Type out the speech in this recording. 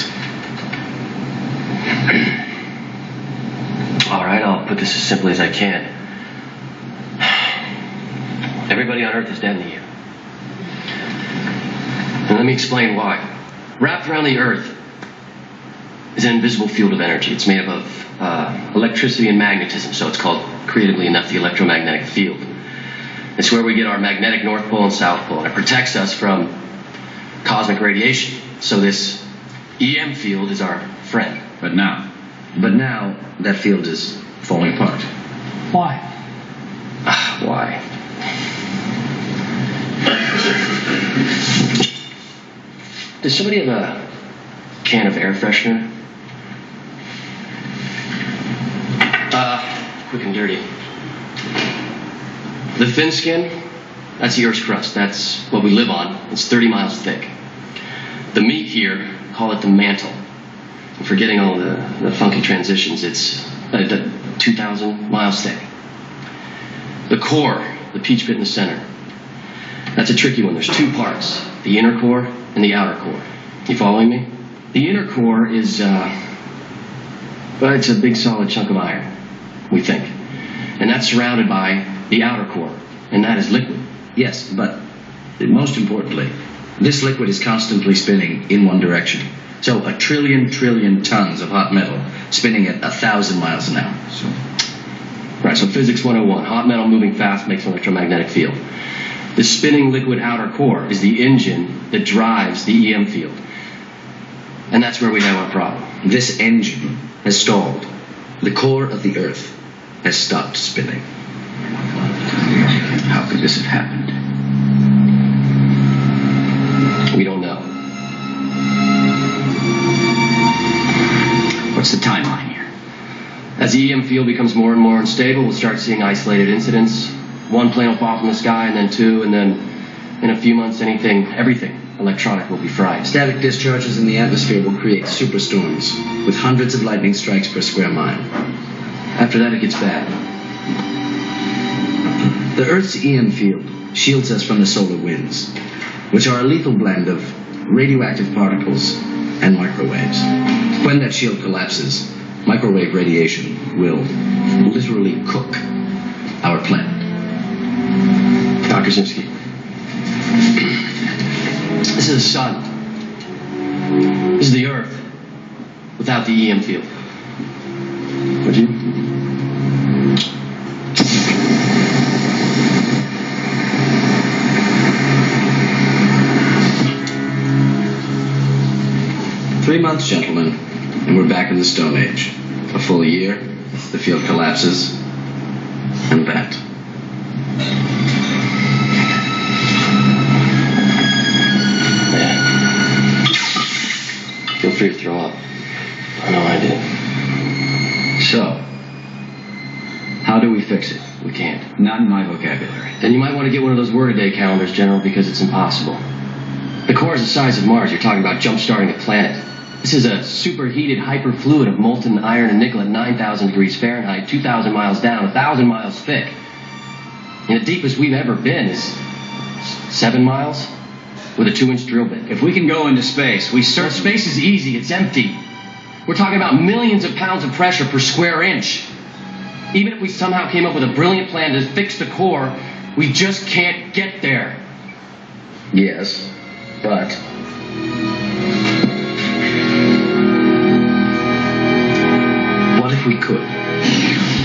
fields. All right, I'll put this as simply as I can. Everybody on Earth is dead in the year. And let me explain why. Wrapped around the Earth is an invisible field of energy. It's made up of electricity and magnetism, so it's called, creatively enough, the electromagnetic field. It's where we get our magnetic North Pole and South Pole, and it protects us from cosmic radiation. So this EM field is our friend. But now, that field is falling apart. Why? Why? Does somebody have a can of air freshener? Quick and dirty. The thin skin, that's the Earth's crust. That's what we live on. It's 30 miles thick. The meat here, call it the mantle. I'm forgetting all the funky transitions. It's 2,000 miles thick. The core, the peach pit in the center, that's a tricky one. There's two parts, the inner core and the outer core. You following me? The inner core is, well, it's a big solid chunk of iron, we think. And that's surrounded by the outer core, and that is liquid. Yes, but most importantly, this liquid is constantly spinning in one direction. So a trillion tons of hot metal spinning at 1,000 miles an hour. So physics 101, hot metal moving fast makes an electromagnetic field. The spinning liquid outer core is the engine that drives the EM field. And that's where we have our problem. This engine has stalled. The core of the Earth has stopped spinning. How could this have happened? We don't know. What's the timeline here? As the EM field becomes more and more unstable, we'll start seeing isolated incidents. One plane will fall from the sky, and then two, and then in a few months, everything electronic will be fried. Static discharges in the atmosphere will create superstorms with hundreds of lightning strikes per square mile. After that, it gets bad. The Earth's EM field shields us from the solar winds, which are a lethal blend of radioactive particles and microwaves. When that shield collapses, microwave radiation will literally cook our planet. Dr. Zimsky, this is the sun. This is the Earth without the EM field. Would you? "3 months, gentlemen, and we're back in the Stone Age. A full year, the field collapses, and that. Feel free to throw up. I know I did. So, how do we fix it? We can't. Not in my vocabulary. Then you might want to get one of those word-a-day calendars, General, because it's impossible. The core is the size of Mars. You're talking about jump-starting a planet. This is a superheated hyperfluid of molten iron and nickel at 9,000 degrees Fahrenheit, 2,000 miles down, 1,000 miles thick. And the deepest we've ever been is 7 miles with a 2-inch drill bit. If we can go into space, we Well, space is easy. It's empty. We're talking about millions of pounds of pressure per square inch. Even if we somehow came up with a brilliant plan to fix the core, we just can't get there. Yes, but what if we could?